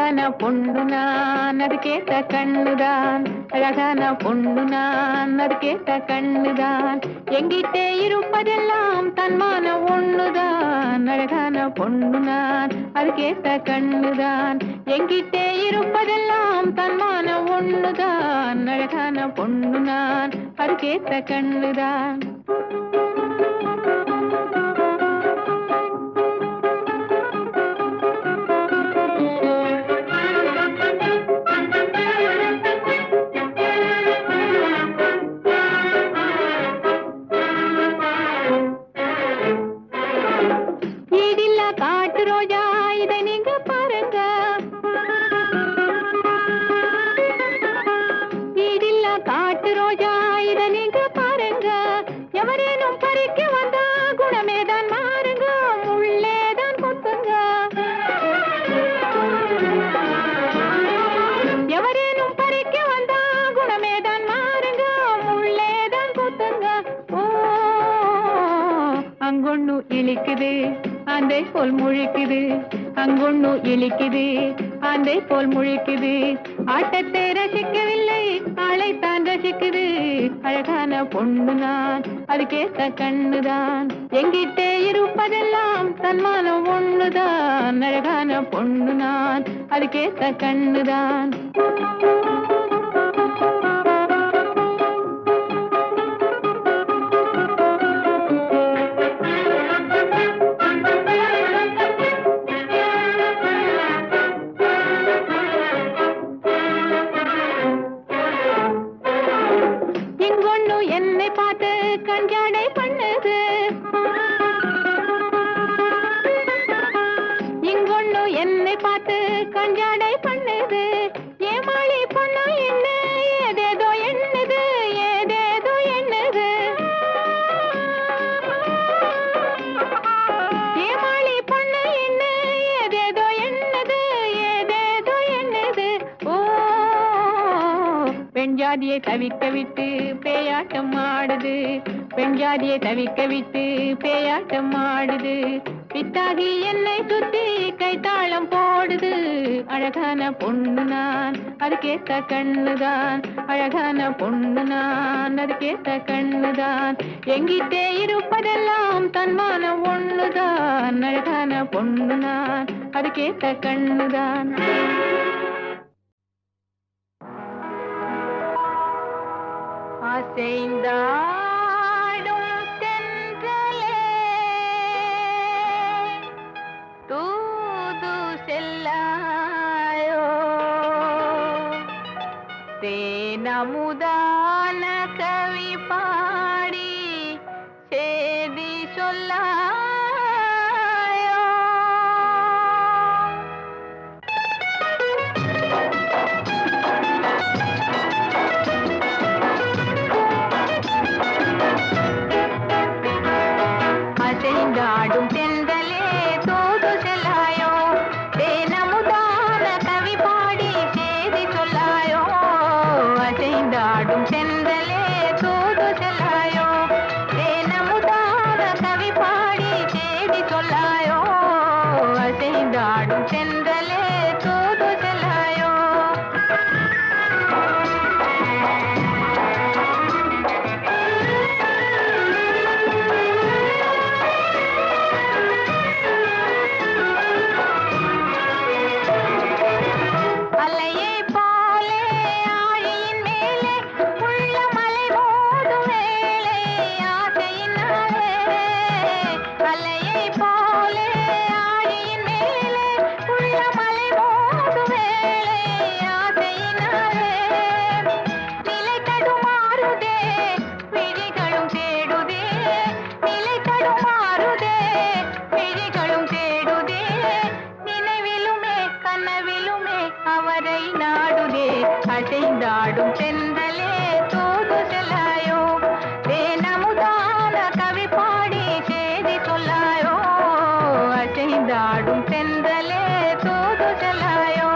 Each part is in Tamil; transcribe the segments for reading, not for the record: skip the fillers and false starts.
அழகான பொண்ணு நான், அது கேட்ட கண்ணுதான். அழகான பொண்ணு நான், அது கேட்ட கண்ணுதான். எங்கிட்டே இருப்பதெல்லாம் தன்மான ஒண்ணுதான். அழகான பொண்ணு நான், அது கேட்ட கண்ணுதான். எங்கிட்டே இருப்பதெல்லாம் தன்மான ஒண்ணுதான். அழகான பொண்ணு நான், அது கேட்ட கண்ணுதான். அங்கொண்ணு இழிக்குது ஆந்தை போல் முழிக்குது, அங்கொண்ணு இழிக்குது ஆந்தை போல் முழிக்குது. ஆட்டத்தை ரசிக்கவில்லை ஆளைத்தான் ரசிக்குது. அழகான பொண்ணு நான், அது கேட்ட கண்ணுதான். எங்கிட்டே இருப்பதெல்லாம் தன்மானம் ஒண்ணுதான். அழகான பொண்ணு நான், அது கேட்ட கண்ணுதான். என்னை பார்த்து கஞ்சாடை பண்ணுது. ஏமாளி பொண்ணா என்ன ஏதேதோ எண்ணுது, ஏதேதோ எண்ணுது. ஏமாளி பொண்ணா என்ன ஏதேதோ எண்ணுது, ஏதேதோ எண்ணுது. ஓ, பெண் ஜாதியை தவிக்க விட்டு பேயாட்டம் ஆடுது. பெண் ஜாதியை தவிக்க விட்டு பேயாட்டம் ஆடுது. பித்தாகி என்னை சுத்தி கைத்தாளம் போடுது. அழகான பொண்ணு நான், அது கேட்ட கண்ணுதான். அழகான பொண்ணு நான், அது கேட்ட கண்ணுதான். எங்கிட்டே இருப்பதெல்லாம் தன்மானம் ஒண்ணுதான். அழகான பொண்ணு நான், அது கேட்ட கண்ணுதான். ஆசைந்தாடும் தென்றலே தூது செல்லாயோ, தேனமுதான கவி பாடி சேதி சொல்லாயோ. அசைந்தாடும் தென்றலே தூது செல்லாயோ, தேனமுதான கவி பாடி சேதி சொல்லாயோ. அசைந்தாடும் தென்றலே தூது செல்லாயோ, தேனமுதான கவி பாடி சேதி சொல்லாயோ. அசைந்தாடும் தென்றலே தூது செல்லாயோ. அலையை போலே ஆழியின் மேலே உள்ள மலை மோதும் வேளை ஆசையினாலே. அலையை போலே ஆழியின் மேலே உள்ள மலை மோதும் வேளை ஆசையினாலே. நிலை தடுமாறுதே விழிகளும் தேடுதே, நிலை தடுமாறுதே விழிகளும் தேடுதே. நினைவிலுமே கனவிலுமே அவரை நாடுதே. அசைந்தாடும் தென்றலே தூது செல்லாயோ, தேனமுதான கவி பாடி சேதி சொல்லாயோ. அசைந்தாடும் தென்றலே தூது செல்லாயோ.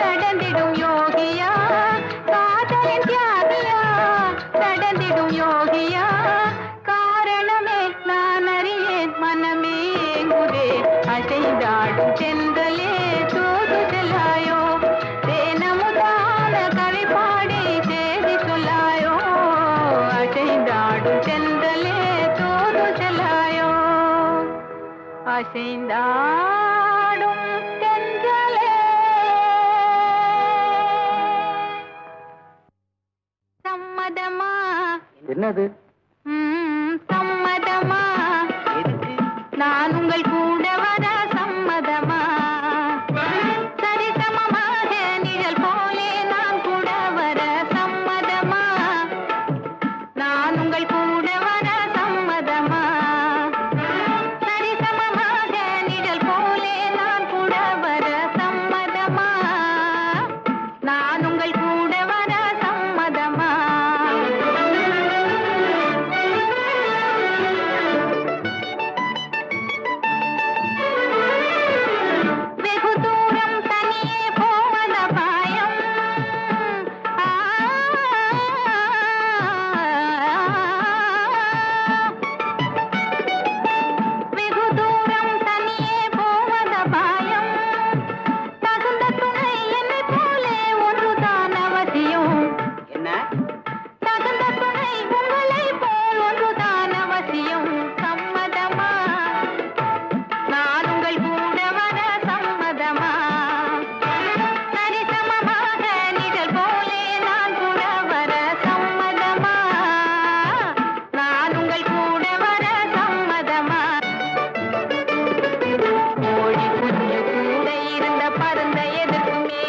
நடந்திடும் யோகியா காதலின் தியாகியா நடந்திடும் யோகியா காரணமே நான் அறியேன் மனமே குரே அசைந்தாடும் செந்தலே தூது செல்லாயோ தேனமுதான கவி பாடி செய்தி சொல்லாயோ அசைந்தாடும் செந்தலே தூது செல்லாயோ அசைந்தாடும் தென்றலே சம்மதமா என்னது? சம்மதமா நான் உங்கள் கூட வர சம்மதமா சரிசமமாக நிழல் போலே நான் கூட வர சம்மதமா நான் உங்கள் கூட வர சம்மதமா சரிசமமாக நிழல் போலே நான் கூட வர சம்மதமா நான் உங்கள் கூட வர சம்மதமா வெகு தூரம் தனியே போவத பாயம் வெகு தூரம் தனியே போவத பாயம் தகுந்த துணை என்னை போலே ஒன்றுதான் அவசியம் என்ன? தகுந்த துணை உங்களை போல் ஒன்றுதான் அவசியம் சம்மதமா நான் உங்கள் கூட வர சம்மதமா சரிசமமாக நிழல் போலே நான் கூட வர சம்மதமா நான் உங்கள் கூட வர சம்மதமா கோழி குஞ்சு கூட இருந்த பருந்த எதற்குமே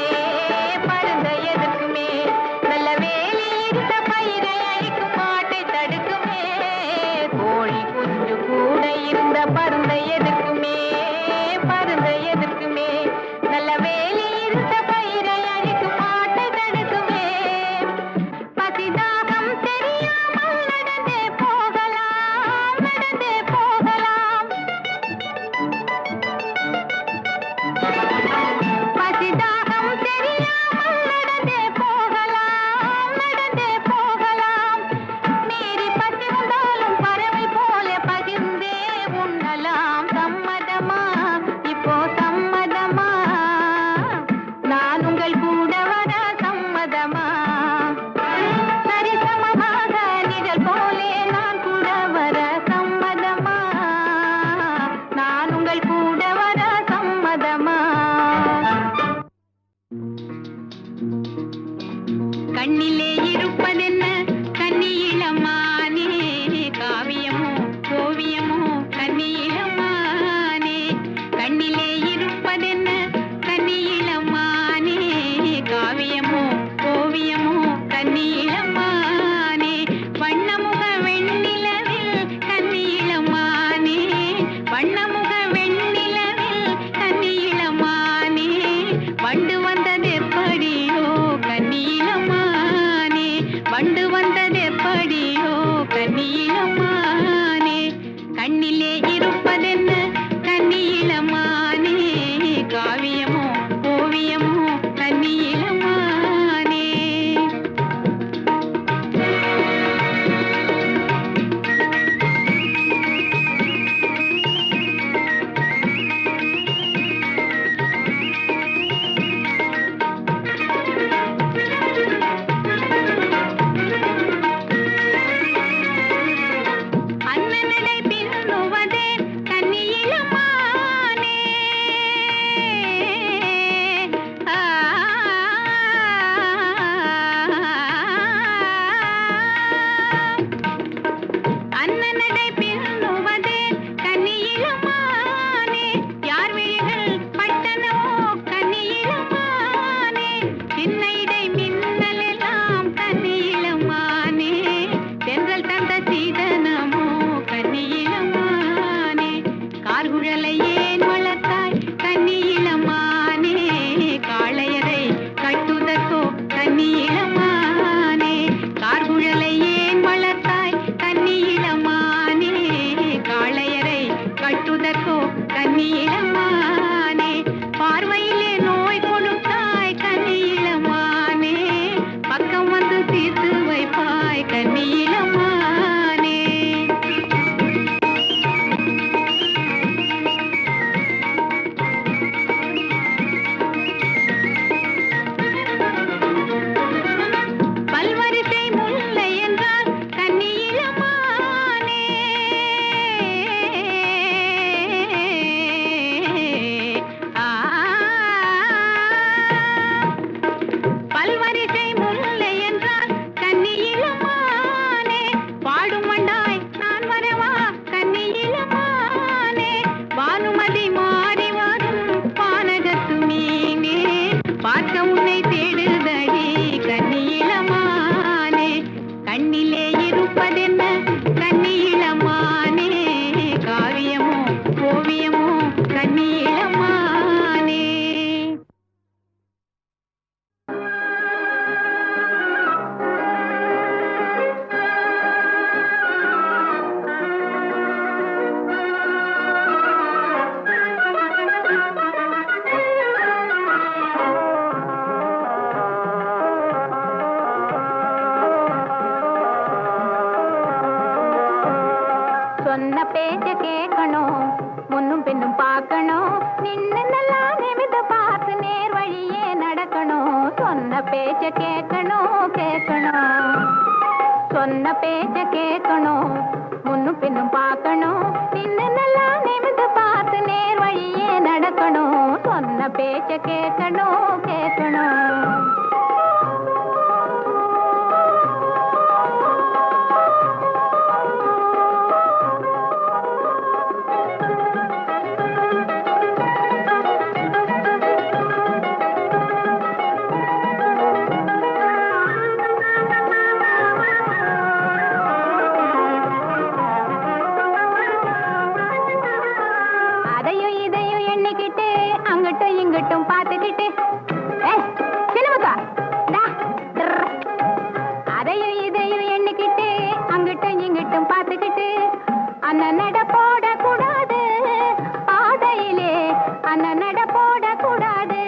நல்ல வேலி இருந்த பயிரை அழிக்கும் மாட்டை தடுக்குமே கோழி குஞ்சு கூட இருந்த பருந்த எதற்குமே நல்ல வேலி இருந்த பயிரை அழிக்கும் மாட்டை தடுக்குமே பசிதாகம் தெரியாமல் நடந்தே போகலாம் பசிதாகம் தெரியாமல் நடந்தே போகலாம் மீறி பசி வந்தாலும் பறவை போல பகிர்ந்தே உண்ணலாம் சம்மதமா இப்போ சம்மதமா நான் உங்கள் கூட வர சம்மதமா சரிசமமாக நிழல் போலே நான் கூட வர சம்மதமா நான் உங்கள் கூட வர சம்மதமா கண்ணிலே இருப்பதென்ன கன்னியிளமானே காவியமோ ஓவியமோ கன்னியிளமானே கண்ணிலே இருப்பதென்ன கன்னியிளமானே காவியமோ ஓவியமோ கன்னியிளமானே வண்ணமுக வெண்ணிலவில் கன்னியிளமானே வண்ணமுக வெண்ணிலவில் கன்னியிளமானே வண்டு வந்தது எப்படியோ கன்னியிளமானே சொன்ன பேச்ச கேட்கணும், முன்னும் பின்னும் பார்க்கணும், நின்னு நல்லா நிமிந்து பார்த்து நேர் வழியே நடக்கணும். சொன்ன பேச்ச கேட்கணும் கேட்கணும், சொன்ன பேச்ச கேட்கணும், முன்னும் பின்னும் பார்க்கணும், நின்னு நல்லா நிமிந்து பார்த்து நேர் வழியே நடக்கணும். சொன்ன பேச்ச கேட்கணும் கேட்கணும். அங்கிட்டும் இங்கிட்டும் பார்த்துக்கிட்டு அதையும் இதையும் எண்ணிக்கிட்டு அங்கிட்டும் இங்கிட்டும் பார்த்துக்கிட்டு அண்ணன் நட போடக்கூடாது பாதையிலே, அண்ணன் நட போடக்கூடாது.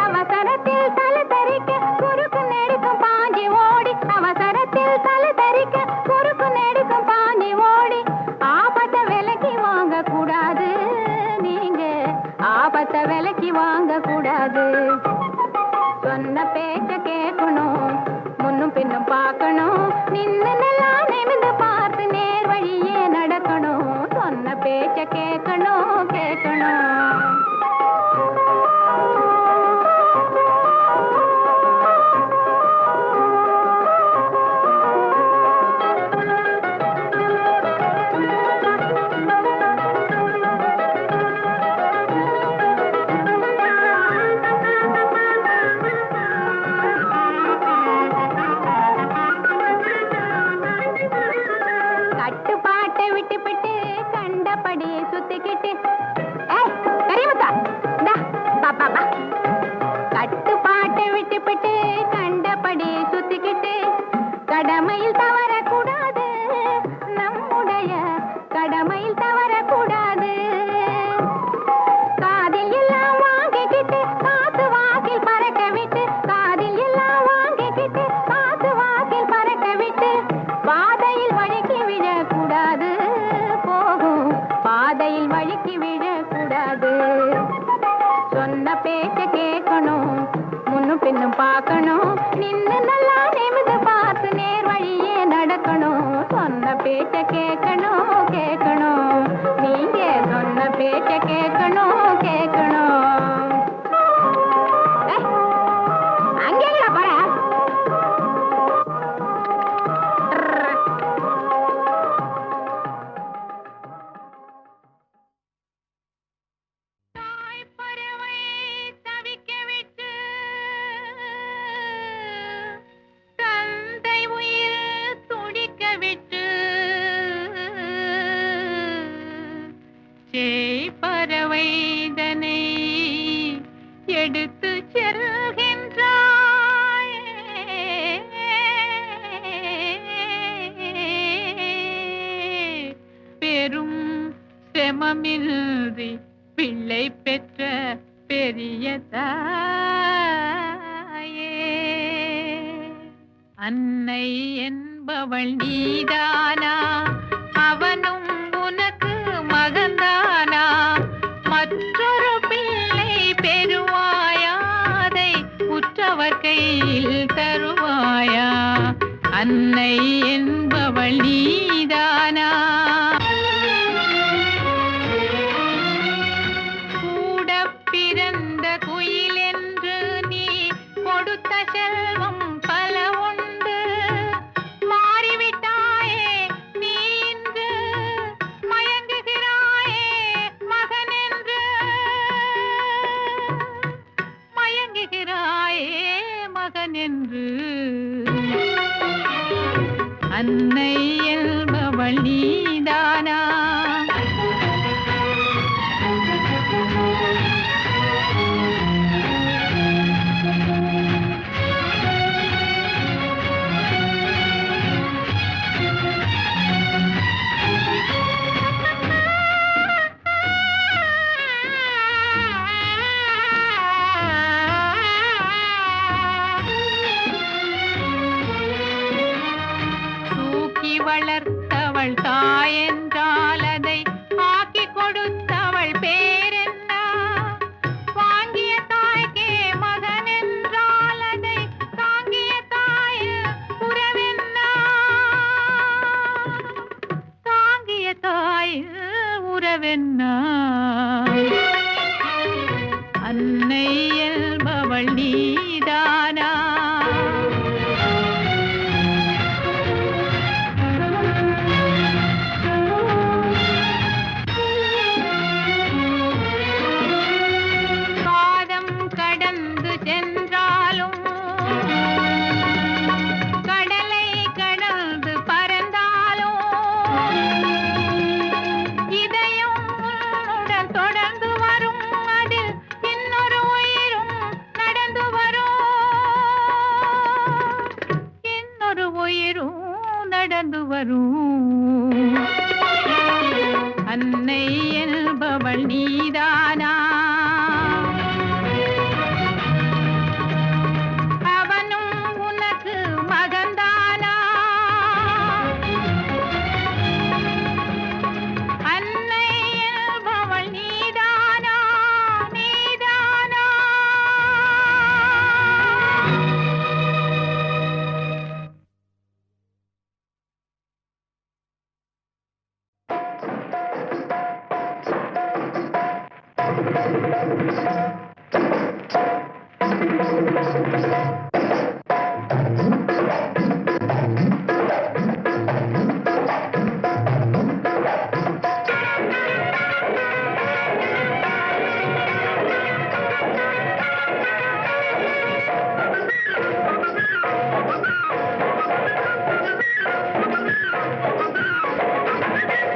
அவசரத்தில் தலை தரிக்க குறுக்கு நெடுக்கும் பாஞ்சி ஓடி, அவசரத்தில் தலை தரிக்க குறுக்கு நெடுக்கும் பாஞ்சி ஓடி ஆபத்தை விலைக்கு வாங்க கூடாது, ஆபத்தை விலைக்கு வாங்க கூடாது. சொன்ன பேச்ச கேட்கணும், முன்னும் பின்னும் பார்க்கணும், நின்னு நல்லா நிமிந்து பார்த்து நேர் வழியே நடக்கணும். சொன்ன பேச்ச கேட்கணும் கேட்கணும். கட்டுப்பாட்டை விட்டுவிட்டு கண்டபடி சுத்திக்கிட்டு கட்டுப்பாட்டை விட்டுவிட்டு கண்டபடி சுத்திக்கிட்டு கடமையில் தவறக்கூடாது, நம்முடைய கடமையில் தவறக்கூடாது. காதில் எல்லாம் வாங்கிக்கிட்டு காத்து வாக்கில் பறக்க விட்டு, காதில் எல்லாம் வாங்கிக்கிட்டு காத்து வாக்கில் பறக்க விட்டு பாதையில் வழுக்கி விழக்கூடாது, போகும் பாதையில் வழுக்கி விழக்கூடாது. சொன்ன பேச்ச கேட்கணும், முன்னும் பின்னும் பார்க்கணும், நின்னு நல்லா நிமிந்து பார்த்து நேர் வழியே நடக்கணும். சொன்ன பேச்ச கேட்கணும் கேட்கணும், நீங்க சொன்ன பேச்ச கேட்கணும் கேட்கணும். அங்கேங்களா போற பறவைதனை எடுத்து செல்கின்றாய், பெரும் சிரமமின்றி பிள்ளை பெற்ற பெரிய தாயே. அன்னை என்பவள் நீதானா, அவனும் உனக்கு மகந்தானா, மற்றொரு பிள்ளை பெறுவாயாதை உற்றவர் கையில் தருவாயா. அன்னை என்பவள் நீதானா. கூட பிறந்த குயில் என்று நீ கொடுத்த செல்வம் பல உண்டு, மாறிவிட்டாயே நீ இன்று மயங்குகிறாயே மகன் என்று, மயங்குகிறாயே மகன் என்று. அன்னை என்பவள் நீதானா. வளர்த்தவள் தான் என்பவள் நீதானா? காதம் கடந்து சென்றாலும் கடலை கடந்து பறந்தாலும் இதயம் உன்னுடன் தொடர்ந்து வரும். அதில் இன்னொரு உயிரும் நடந்து வரும். இன்னொரு உயிரும் நடந்து வரும். அன்னை என்பவள் நீதானா? அவனும் உனக்கு மகன்தானா? அன்னை என்பவள் நீதானா? நீதானா?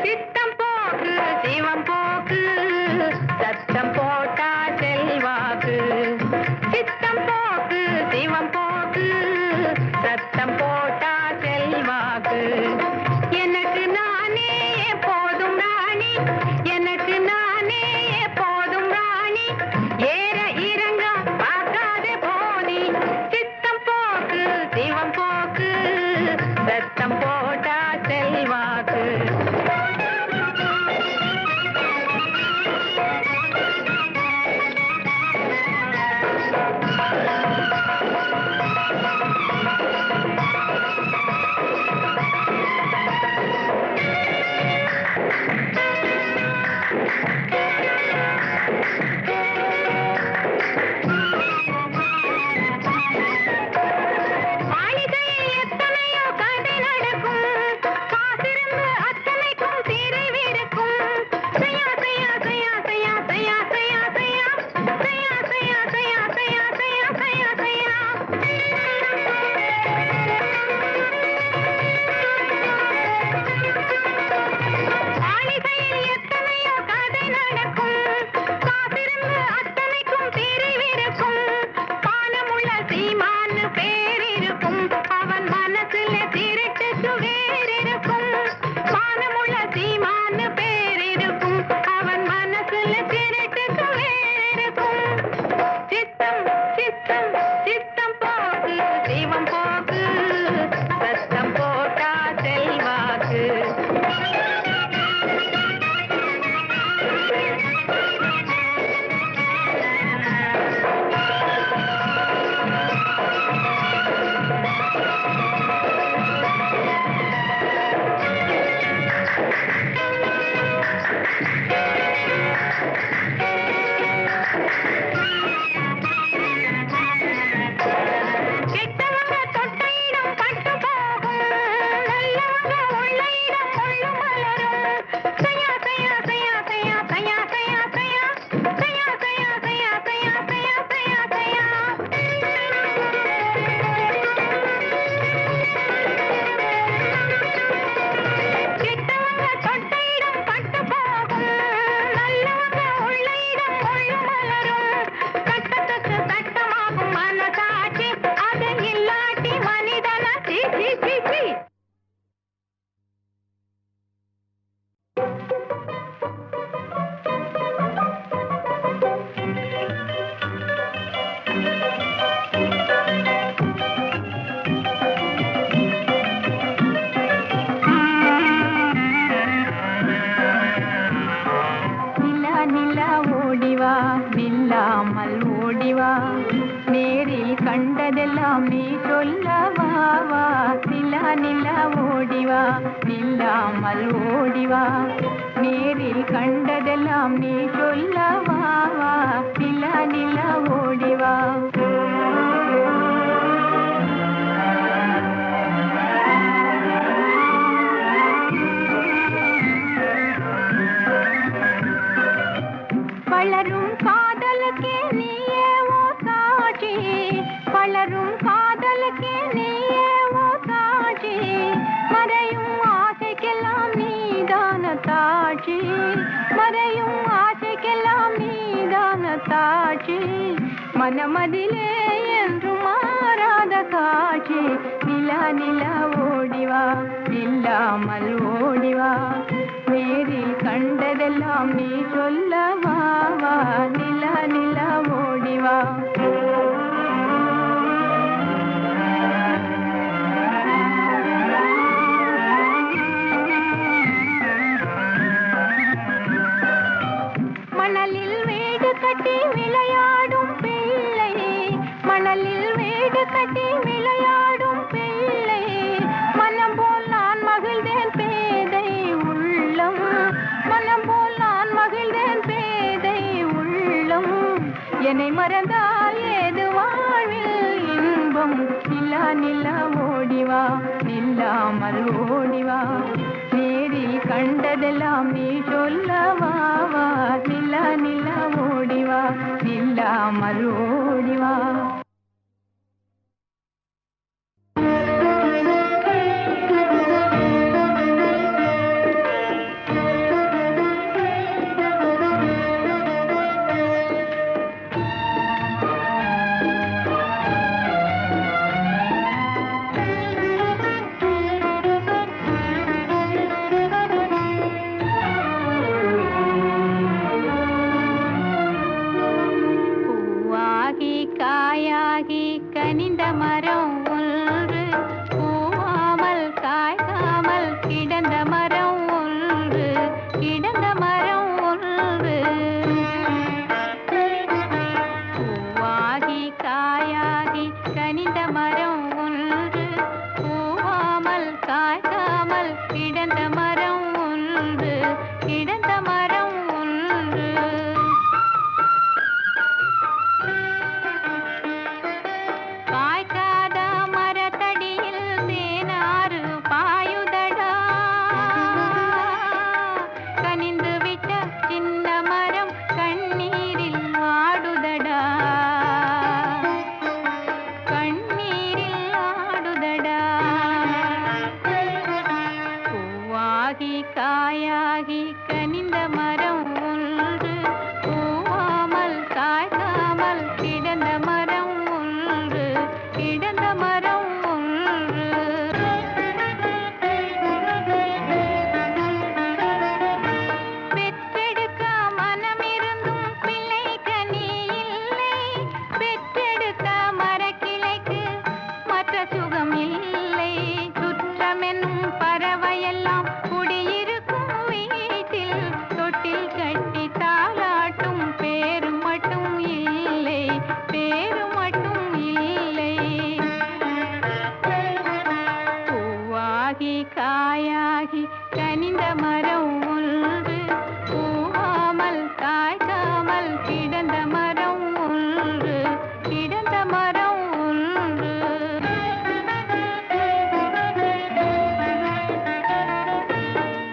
சித்தம் போக்கு சிவம் போக்கு சத்தம் போட்டா செல்வாக்கு. சித்தம் போக்கு சிவம் போக்கு சத்தம் போட்டா செல்வாக்கு. எனக்கு நானே எப்போதும் ராணி. எனக்கு நானே எப்போதும் ராணி. ஏற இறங்கம் பார்க்காதே போனி. சித்தம் போக்கு சிவம் போக்கு சத்தம் போட்டா செல்வாக்கு. மாளிகையில் எத்தனையோ கதை நடக்கும். காத்திருந்து அத்தனைக்கும் தீர்விருக்கும். செய்யா செய்யா செய்யா செய்யா செய்யா செய்யா செய்யா செய்யா செய்யா செய்யா செய்யா செய்யா செய்யா செய்யா. மாளிகையில் எத்தனையோ கதை நடக்கும். காத்திருந்து அத்தனைக்கும் தீர்விருக்கும். பானமுள்ள சீமான்னு பேரிருக்கும். அவன் மனசுல திருட்டுக்கு வேறிருக்கும். பானமுள்ள சீமான்னு பேரிருக்கும். அவன் மனசுல திருட்டுக்கு வேறிருக்கும். சித்தம் சித்தம் சித்தம் போக்கு சிவம் போக்கு சத்தம் போட்டா செல்வாக்கு. கெட்டவங்க தொட்ட இடம் பட்டு போகும். நல்லவங்க உள்ள இடம் முள்ளு மலரும். செய்யா செய்யா செய்யா செய்யா செய்யா செய்யா செய்யா செய்யா செய்யா செய்யா செய்யா செய்யா செய்யா செய்யா. கெட்டவங்க தொட்ட இடம் பட்டு போகும். நல்லவங்க உள்ள இடம் முள்ளு மலரும். கட்டத்துக்கு சட்டமாகும் மனசாட்சி. அது இல்லாட்டி மனிதனா சீ சீ சீ சீ. நிலா நிலா ஓடிவா நில்லாமல் ஓடிவா. நேரில் கண்டதெல்லாம் நீ சொல்லவா வா. நிலா நிலா ஓடிவா நில்லாமல் ஓடிவா. நேரில் கண்டதெல்லாம் நீ சொல்லவா வா. நிலா நிலா ஓடிவா. சாட்சி வளரும் காதலுக்கே நீயே ஓ சாட்சி மறையும் ஆசைக்கெல்லாம் நீதான சாட்சி மறையும் ஆசைக்கெல்லாம் நீதான சாட்சி மனமதிலே என்று மாறாத காட்சி நிலா நிலா ஓடிவா இல்லாமல் ஓடிவா நேரில் கண்டதெல்லாம் நீ சொல்லவா வா நிலா நிலா ஓடிவா மணலில் வீடு கட்டி விளையாடும் பிள்ளை மணலில் வீடு கட்டி விளையாடும் பிள்ளை மனம் போல் நான் மகிழ்ந்தேன் பேதை உள்ளம் மனம் போல் நான் மகிழ்ந்தேன் பேதை உள்ளம் என்னை மறந்தால் ஏது வாழ்வில் இன்பம் நிலா நிலா ஓடிவா நில்லாமல் ஓடிவா நேரில் கண்டதெல்லாம் நீ சொல்லவா வா நிலா நிலா ஓடிவா நில்லாமல் ஓடிவா காயாகி கனிந்த மரம் ஒன்று பூவாமல் காய்க்காமல் கிடந்த மரம் ஒன்று கிடந்த மரம் ஒன்று பூவாகி காயாகி கனிந்த மரம் ஒன்று பூவாமல் காய்க்காமல் கிடந்த மரம் ஒன்று கிடந்த மரம் ஒன்று காய்க்காத மரத்தடியில் தேனாறு பாயுதடா கனிந்து விட்ட சின்ன மரம் கண்ணீரில் ஆடுதடா கண்ணீரில் ஆடுதடா பூவாகி காயாகி கனிந்த மரம் ஒன்று பூவாமல் காய்க்காமல் கிடந்த மரம் கிடந்த மரம் ஒன்று பெற்றெடுக்க மனமிருந்தும் பிள்ளை கனி இல்லை பெற்றெடுக்க மரக்கிளைக்கு மற்ற சுகம் இல்லை சுற்றமென்னும் பறவையெல்லாம் குடியிருக்கும் வீட்டில் தொட்டில் கட்டி தாளாட்டும் பேரு மட்டும் இல்லை பேரு மட்டும் இல்லை பூவாகி காயாகி கனிந்த மரம் ஒன்று பூவாமல் காய்க்காமல் கிடந்த மரம் ஒன்று கிடந்த மரம் ஒன்று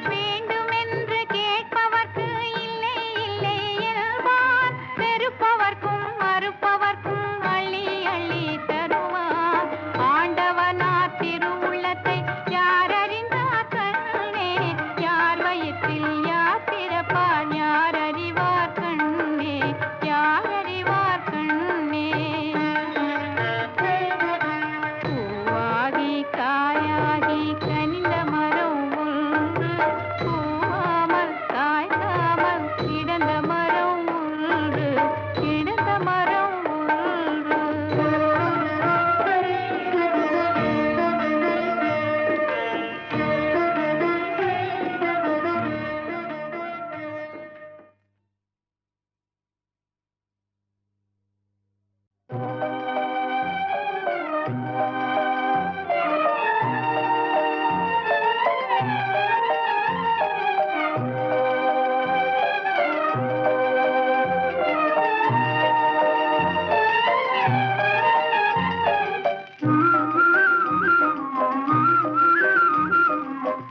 வேண்டுமென்று கேட்பவர்க்கு இல்லை இல்லை என்பார் வெறுப்பவர்க்கும் மறுப்பவர்க்கும் அள்ளி அள்ளி தருவார் ஆண்டவனார் திருவுள்ளத்தை யார் அறிந்தார் கண்ணே யார் வயிற்றில் யார் பிறப்பார் யார் அறிவார் கண்ணே யார் அறிவார் கண்ணே பூவாகி காயாகி கனிந்த மரம் ஒன்று பூவாமல் காய்க்காமல் கிடந்த மரம் ஒன்று கிடந்த மரம் ஒன்று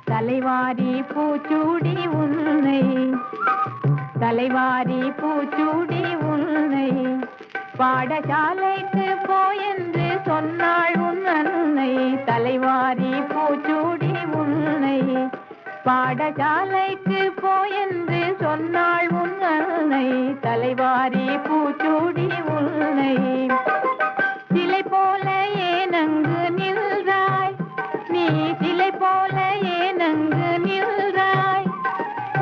தலைவாரி பூச்சூடி உன்னை தலைவாரி பூச்சூடி உன்னை பாடசாலைக்கு பாடசாலைக்கு போயென்று சொன்னாள் உன் அன்னை, தலைவாரி பூச்சூடி உன்னை. சிலை போல ஏனங்கு நின்றாய், நீ சிலை போல ஏனங்கு நின்றாய்,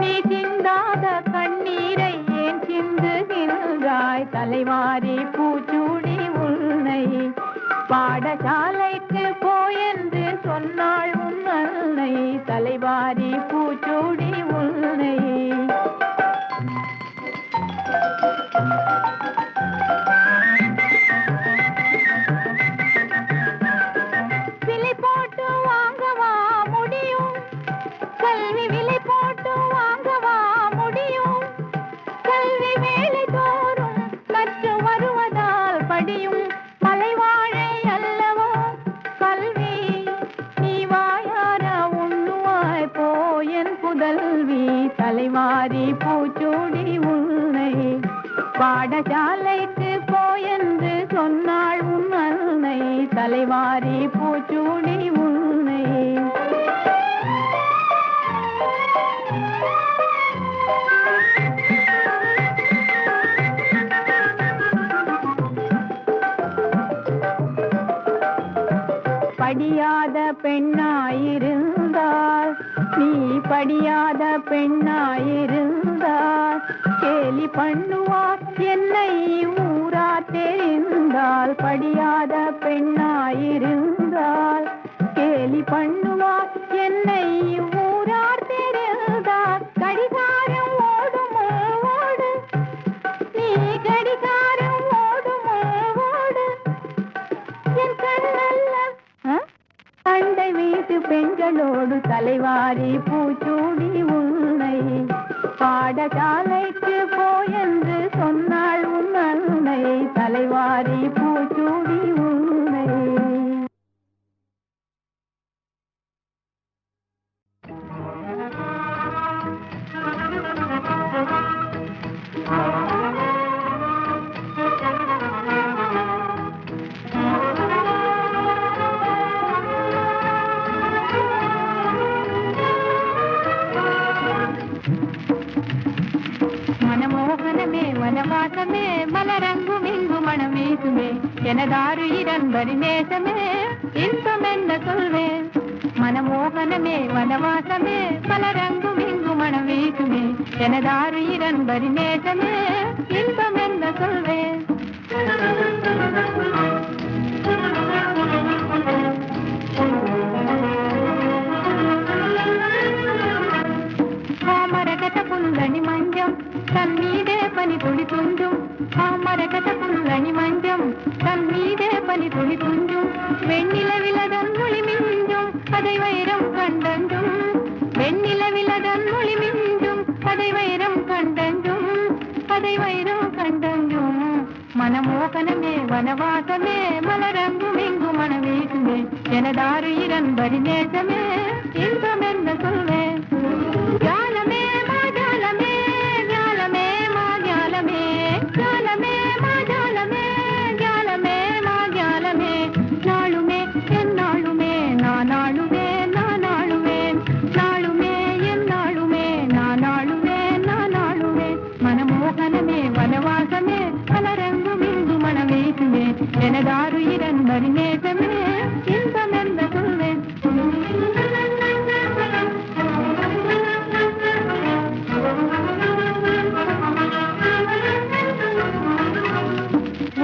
நீ சிந்தாத கண்ணீரை ஏன் சிந்துகின்றாய், தலைவாரி பூச்சூடி உன்னை. பாடசாலைக்கு போயென்று சொன்னாள் உன் அன்னை, தலைவாரி பூச்சூடி உன்னை. விலை போட்டு வாங்கவா முடியும், கல்வி விலை போட்டு வாங்கவா முடியும், கல்வி வேலை தோறும் கற்று வருவதால் படியும் மலைவாழை அல்லவோ கல்வி, நீ வாயார உண்ணுவாய் போயன் புதல்வி, தலைவாரி பூச்சூடி உன்னை. பாடசாலைக்கு போயென்று சொன்னாள் உன் அன்னை, தலைவாரி பூச்சூடி உன்னை. படியாத பெண்ணாயிருந்தால், நீ படியாத பெண்ணாயிருந்தால், கேலி பண்ணுவார் என்னை ஊரா தெரிந்தால். படியாத பெண்ணாயிருந்தால், கேலி பண்ணுவார் என்னை ஊரார் தெரிந்தால். கடிகாரம் ஓடுமோ ஓடு, நீ கடிகாரம் ஓடுமோ ஓடு, என் கண்ணல்ல அண்டை வீட்டு பெண்களோடு தலைவாரி பூச்சூடி உன்னை. பாடசாலைக்கு போயென்று சொன்னாள் உன் அன்னை, தலைவாரி பூச்சூடி உன்னை. மனமோகனமே வனவாசமே மலரங்கும் இங்கு மனம் வீசுமே, எனதாரு இரண்டரி நேசமே இன்பம் என்ன சொல்வேன். மனமோகனமே வனவாசமே மலரங்கும் இங்கு மனம் வீசுமே, எனதாரு இரண்டரி நேசமே இன்பம் என்ன சொல்வேன். మరకత పుల్లని మంజం తన్మీదే పని తుడి తుంజుం, ఆ మరకత పుల్లని మంజం తన్మీదే పని తుడి తుంజుం. வெண்ணிலவிலதன்மொழி மிஞ்சும் அதை வைரம் கண்டஞ்சும், வெண்ணிலவிலதன்மொழி மிஞ்சும் அதை வைரம் கண்டஞ்சும், அதை வைரம் கண்டஞ்சும். மனமோகனமே வனவாசமே மலரங்கும் இங்கு மனம் வீசுமே, எனதாரு இரண்டரி நேசமே இன்பம் என்ன சொல்வேன். ஜாலமே மா ஜாலமே, ஜாலமே மா ஜாலமே, ஜாலமே மா ஜாலமே, ஜாலமே மா ஜாலமே. நாளுமே என் நாளுமே நான் ஆளுவேன், நான் ஆளுவேன், நாளுமே என் நாளுமே நான் ஆளுவேன், நான் ஆளுவேன். மனமோகனமே வனவாசமே மலரங்கும் இங்கு மனம் வீசுமே, எனதாரு இரண்டரி நேசமே இன்பம் என்ன சொல்வேன்.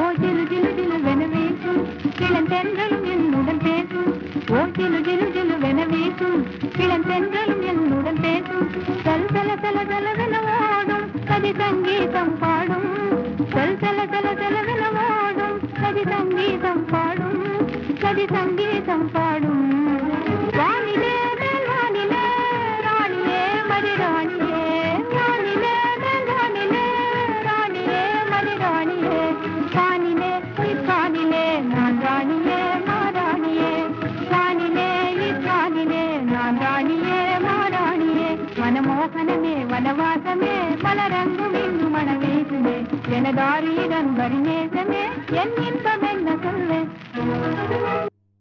ஓ ஜிலு ஜிலு ஜிலு வென வீசும் இளந்தென்றலும் என்னுடன் பேசும், ஓ ஜிலு ஜிலு ஜிலு வென வீசும் இளந்தென்றலும் என்னுடன் பேசும். சல் சல சல சலவென ஓடும் கதி சங்கீதம் பாடும், சல் சல சல சலவென ஓடும் கதி சங்கீதம் பாடும், கதி சங்கீதம் பாடும். வானிலே மேல் வானிலே ராணியே மதி ராணியே, வானிலே மேல் வானிலே ராணியே மதி ராணியே, கானிலே இக்கானிலே நான் ராணியே மாராணியே, கானிலே இக்கானிலே நான் ராணியே மாராணியே. மனமோகனமே வனவாசமே மலரங்கும் இங்கு மனம் வீசுமே, எனதாரி இரண்டரி நேசமே என் இன்பம் என்ன சொல்வேன்.